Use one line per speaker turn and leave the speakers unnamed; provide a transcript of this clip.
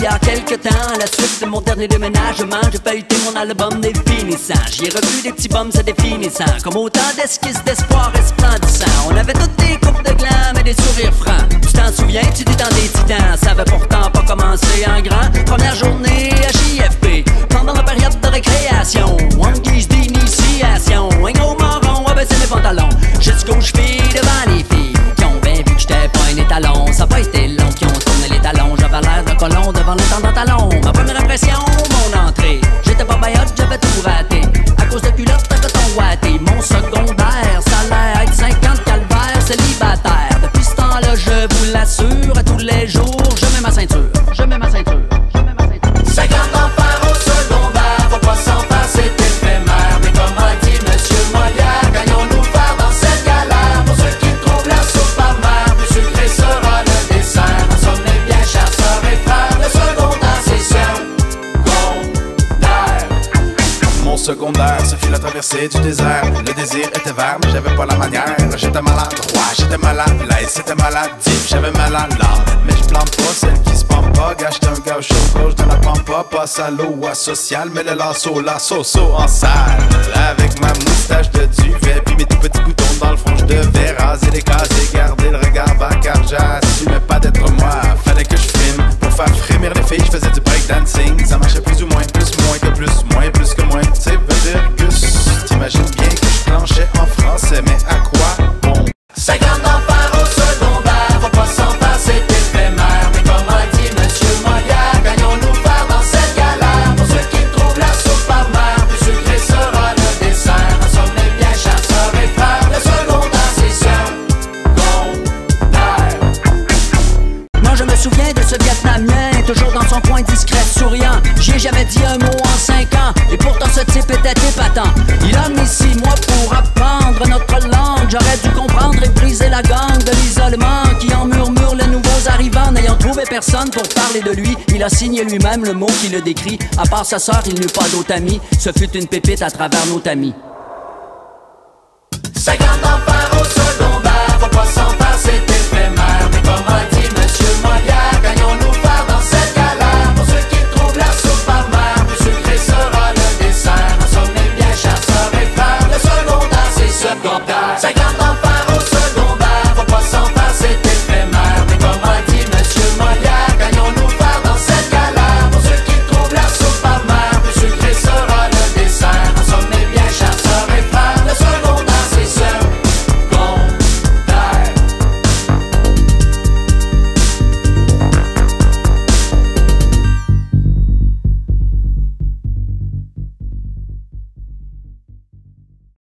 Il y a quelques temps, à la suite de mon dernier déménagement, j'ai feuilleté mon album définissant. J'y ai revu des petits bums se définissant, comme autant d'esquisses d'espoir resplendissant. On avait toutes des coupes de glam et des sourires francs. Tu t'en souviens, tu dis dans des titans, ça avait pourtant pas commencé en grand. Première journée à JFP, pendant la période de récréation, en guise d'initiation, un gros marron a baissé mes pantalons jusqu'aux chevilles devant les filles qui ont bien vu que j'étais pas un étalon. Ça a pas été long qui ont tourné les talons, j'avais l'air de colon devant le temps talon. Ma première impression, mon entrée, j'étais pas bien hot, j'avais tout raté à cause de culottes de coton ouaté. Mon secondaire, ça a l'air être 50 calvaires célibataire. Depuis ce temps-là, je vous l'assure, à tous les jours, je mets ma ceinture, je mets ma ceinture, je mets ma ceinture.
50 ans par au secondaire, faut pas s'en faire, c'est éphémère. Mais comme a dit Monsieur Molière, gagnons-nous faire dans cette galère. Pour ceux qui trouvent la soupe amère, plus sucré sera le dessert. En somme, les bien chers sœurs et frères, le secondaire c'est secondaire.
Mon secondaire, ce fut la traversée du désert. Le désir était vert, mais j'avais pas la manière. J'étais maladroit, j'étais malade, là c'était maladie, j'avais mal à l'âme. Mais je plante pas celle qui se pend pas. Gars, j'étais un gars chaud, gauche de la pampa. Pas salaud ou asocial, mais le lasso en salle. Avec ma moustache de duvet, puis mes tout petits boutons dans le front. Je devais raser les cases et garder le regard bas, car j'assumais pas d'être moi. Fallait que je filme pour faire frémir les filles. Je faisais du breakdancing, ça marchait plus ou moins, plus moins que plus, moins plus que moins. Tu sais, veut dire Gus, t'imagines bien que je planchais en français, mais à quoi bon?
50 ans par au secondaire, faut pas s'en faire, c'est éphémère. Mais comme a dit Monsieur Molière, gagnons-nous faire dans cette galère. Pour ceux qui trouvent la soupe amère, plus sucré sera le dessert. En somme, les bien chers sœurs et frères, le secondaire c'est secondaire.
Moi je me souviens de ce Vietnamien, toujours dans son coin discret, souriant. J'y ai jamais dit un mot en 5 ans, et pourtant ce type était épatant. Il a mis 6 mois pour apprendre notre langue. J'aurais dû comprendre et briser la gangue de l'isolement qui en murmure les nouveaux arrivants. N'ayant trouvé personne pour parler de lui, il a signé lui-même le mot qui le décrit. À part sa sœur, il n'eut pas d'autre ami. Ce fut une pépite à travers nos tamis.
50 ans